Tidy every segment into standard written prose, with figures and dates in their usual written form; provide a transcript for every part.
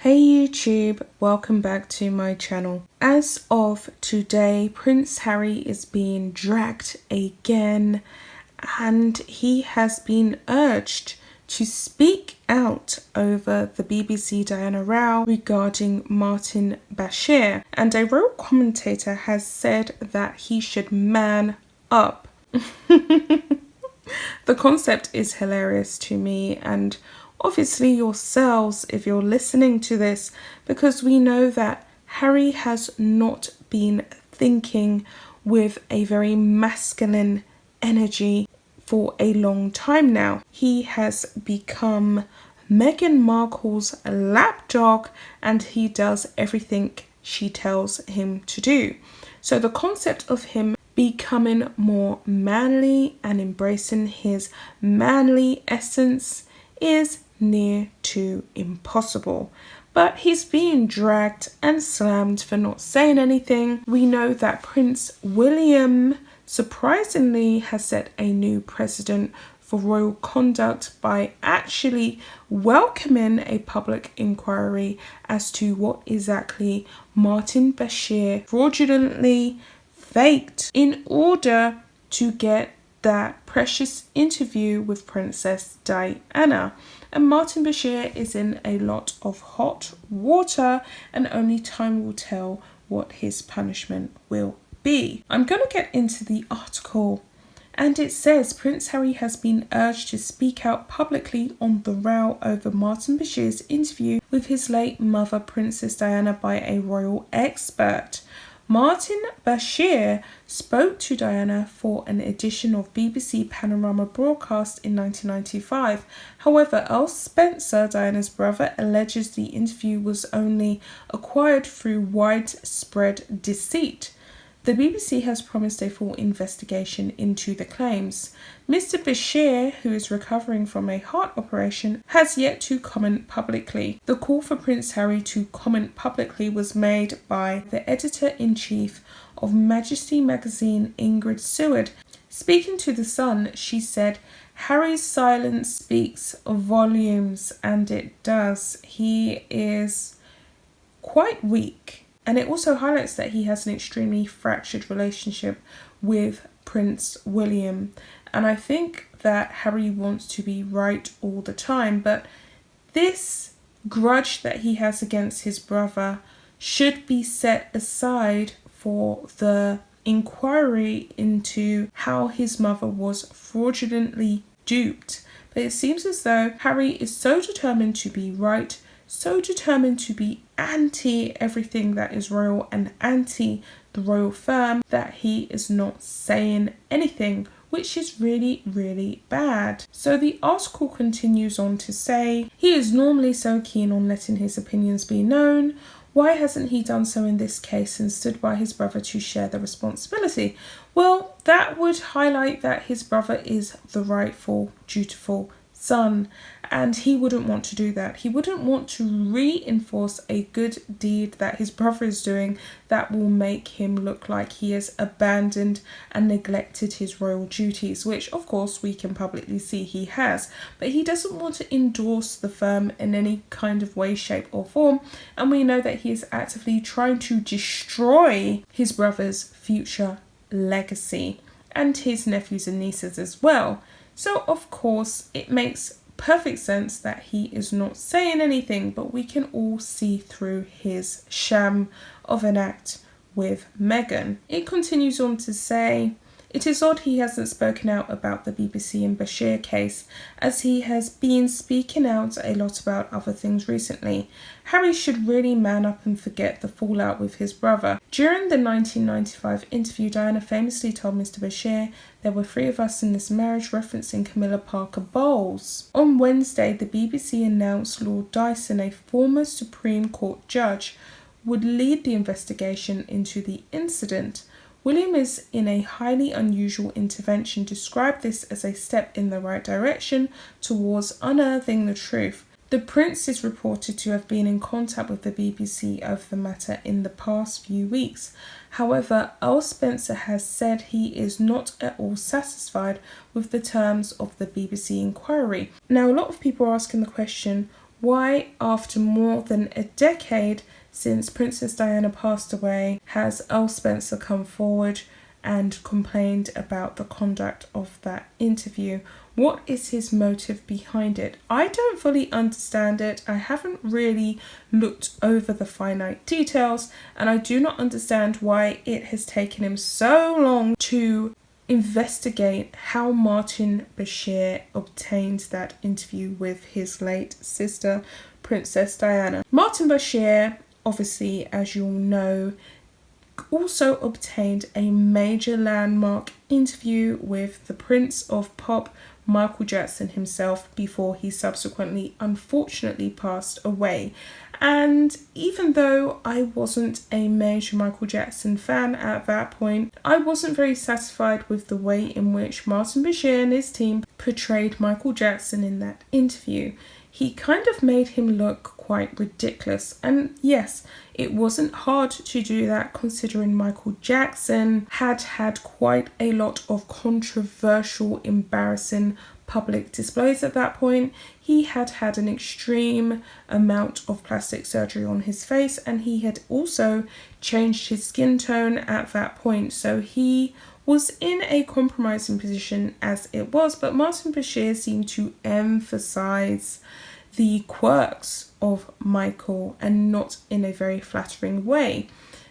Hey YouTube, welcome back to my channel. As of today, Prince Harry is being dragged again and he has been urged to speak out over the BBC Diana row regarding Martin Bashir, and a royal commentator has said that he should man up. The concept is hilarious to me, and obviously yourselves if you're listening to this, because we know that Harry has not been thinking with a very masculine energy for a long time now. He has become Meghan Markle's lapdog and he does everything she tells him to do. So the concept of him becoming more manly and embracing his manly essence is near to impossible. But he's being dragged and slammed for not saying anything. We know that Prince William surprisingly has set a new precedent for royal conduct by actually welcoming a public inquiry as to what exactly Martin Bashir fraudulently faked in order to get that precious interview with Princess Diana. And Martin Bashir is in a lot of hot water, and only time will tell what his punishment will be. I'm going to get into the article, and it says Prince Harry has been urged to speak out publicly on the row over Martin Bashir's interview with his late mother Princess Diana by a royal expert. Martin Bashir spoke to Diana for an edition of BBC Panorama broadcast in 1995. However, Earl Spencer, Diana's brother, alleges the interview was only acquired through widespread deceit. The BBC has promised a full investigation into the claims. Mr. Bashir, who is recovering from a heart operation, has yet to comment publicly. The call for Prince Harry to comment publicly was made by the editor-in-chief of Majesty magazine, Ingrid Seward. Speaking to The Sun, she said, "Harry's silence speaks volumes," and it does. He is quite weak. And it also highlights that he has an extremely fractured relationship with Prince William. And I think that Harry wants to be right all the time, but this grudge that he has against his brother should be set aside for the inquiry into how his mother was fraudulently duped. But it seems as though Harry is so determined to be right, so determined to be anti everything that is royal and anti the royal firm, that he is not saying anything, which is really, really bad. So the article continues on to say, he is normally so keen on letting his opinions be known. Why hasn't he done so in this case and stood by his brother to share the responsibility? Well, that would highlight that his brother is the rightful, dutiful son, and he wouldn't want to do that. He wouldn't want to reinforce a good deed that his brother is doing that will make him look like he has abandoned and neglected his royal duties, which of course we can publicly see he has. But he doesn't want to endorse the firm in any kind of way, shape or form, and we know that he is actively trying to destroy his brother's future legacy and his nephews and nieces as well. So of course it makes perfect sense that he is not saying anything, but we can all see through his sham of an act with Meghan. It continues on to say, it is odd he hasn't spoken out about the BBC and Bashir case, as he has been speaking out a lot about other things recently. Harry should really man up and forget the fallout with his brother. During the 1995 interview, Diana famously told Mr. Bashir, "There were 3 of us in this marriage," referencing Camilla Parker Bowles. On Wednesday, the BBC announced Lord Dyson, a former Supreme Court judge, would lead the investigation into the incident. William is in a highly unusual intervention, described this as a step in the right direction towards unearthing the truth. The Prince is reported to have been in contact with the BBC over the matter in the past few weeks. However, Earl Spencer has said he is not at all satisfied with the terms of the BBC inquiry. Now, a lot of people are asking the question, why, after more than a decade since Princess Diana passed away, has Earl Spencer come forward and complained about the conduct of that interview? What is his motive behind it? I don't fully understand it. I haven't really looked over the finite details, and I do not understand why it has taken him so long to investigate how Martin Bashir obtained that interview with his late sister, Princess Diana. Martin Bashir, obviously, as you'll know, also obtained a major landmark interview with the Prince of Pop, Michael Jackson himself, before he subsequently unfortunately passed away. And even though I wasn't a major Michael Jackson fan at that point, I wasn't very satisfied with the way in which Martin Bashir and his team portrayed Michael Jackson in that interview. He kind of made him look quite ridiculous. And yes, it wasn't hard to do that, considering Michael Jackson had quite a lot of controversial, embarrassing public displays at that point. He had an extreme amount of plastic surgery on his face, and he had also changed his skin tone at that point. So he was in a compromising position as it was, but Martin Bashir seemed to emphasize the quirks of Michael and not in a very flattering way.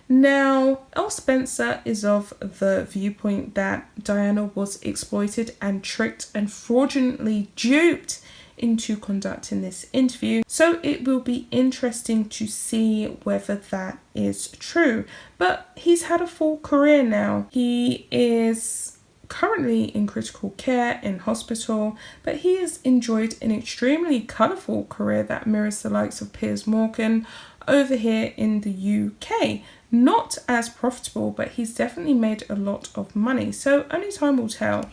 Now, Earl Spencer is of the viewpoint that Diana was exploited and tricked and fraudulently duped into conducting this interview. So it will be interesting to see whether that is true. But he's had a full career now. He is currently in critical care in hospital, but he has enjoyed an extremely colourful career that mirrors the likes of Piers Morgan over here in the UK. Not as profitable, but he's definitely made a lot of money, so only time will tell.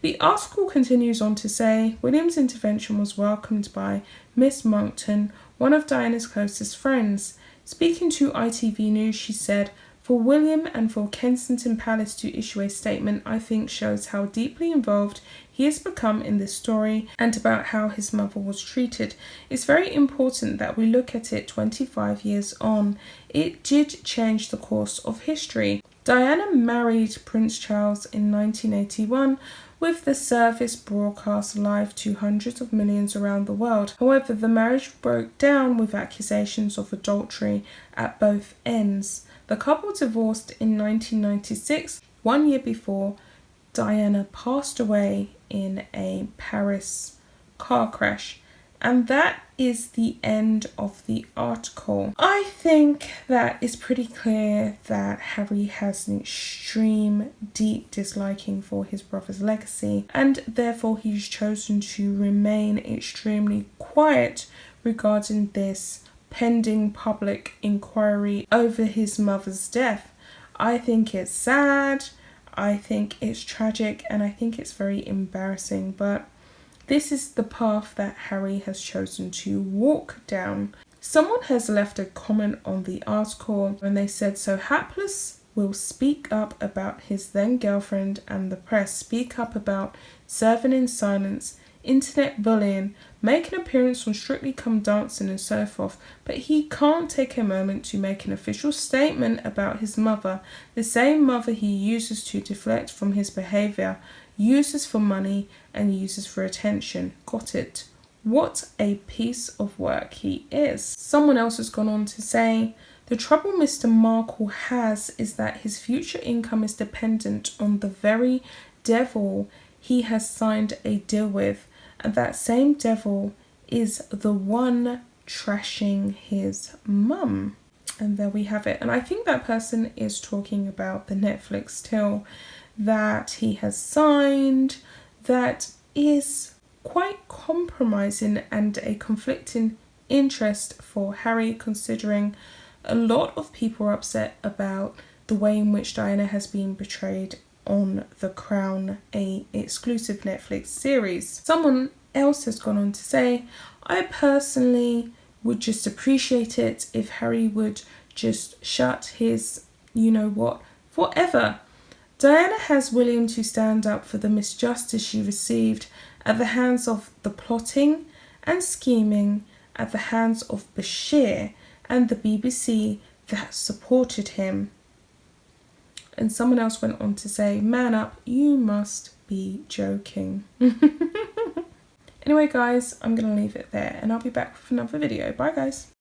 The article continues on to say, William's intervention was welcomed by Miss Monckton, one of Diana's closest friends. Speaking to ITV News, she said, "For William and for Kensington Palace to issue a statement, I think shows how deeply involved he has become in this story and about how his mother was treated. It's very important that we look at it 25 years on. It did change the course of history." Diana married Prince Charles in 1981, with the service broadcast live to hundreds of millions around the world. However, the marriage broke down with accusations of adultery at both ends. The couple divorced in 1996, 1 year before Diana passed away in a Paris car crash. And that is the end of the article. I think that it's pretty clear that Harry has an extreme, deep disliking for his brother's legacy, and therefore he's chosen to remain extremely quiet regarding this pending public inquiry over his mother's death. I think it's sad, I think it's tragic, and I think it's very embarrassing, but this is the path that Harry has chosen to walk down. Someone has left a comment on the article and they said, "So Hapless will speak up about his then girlfriend and the press, speak up about serving in silence, internet bullying, make an appearance on Strictly Come Dancing and so forth, but he can't take a moment to make an official statement about his mother, the same mother he uses to deflect from his behaviour, uses for money and uses for attention. Got it? What a piece of work he is." Someone else has gone on to say, "The trouble Mr. Markle has is that his future income is dependent on the very devil he has signed a deal with, and that same devil is the one trashing his mum." And there we have it. And I think that person is talking about the Netflix deal that he has signed that is quite compromising and a conflicting interest for Harry, considering a lot of people are upset about the way in which Diana has been portrayed on The Crown, a exclusive Netflix series. Someone else has gone on to say, "I personally would just appreciate it if Harry would just shut his you-know-what forever. Diana has William to stand up for the misjustice she received at the hands of the plotting and scheming at the hands of Bashir and the BBC that supported him. And someone else went on to say, man up, you must be joking. Anyway guys, I'm going to leave it there and I'll be back with another video. Bye guys.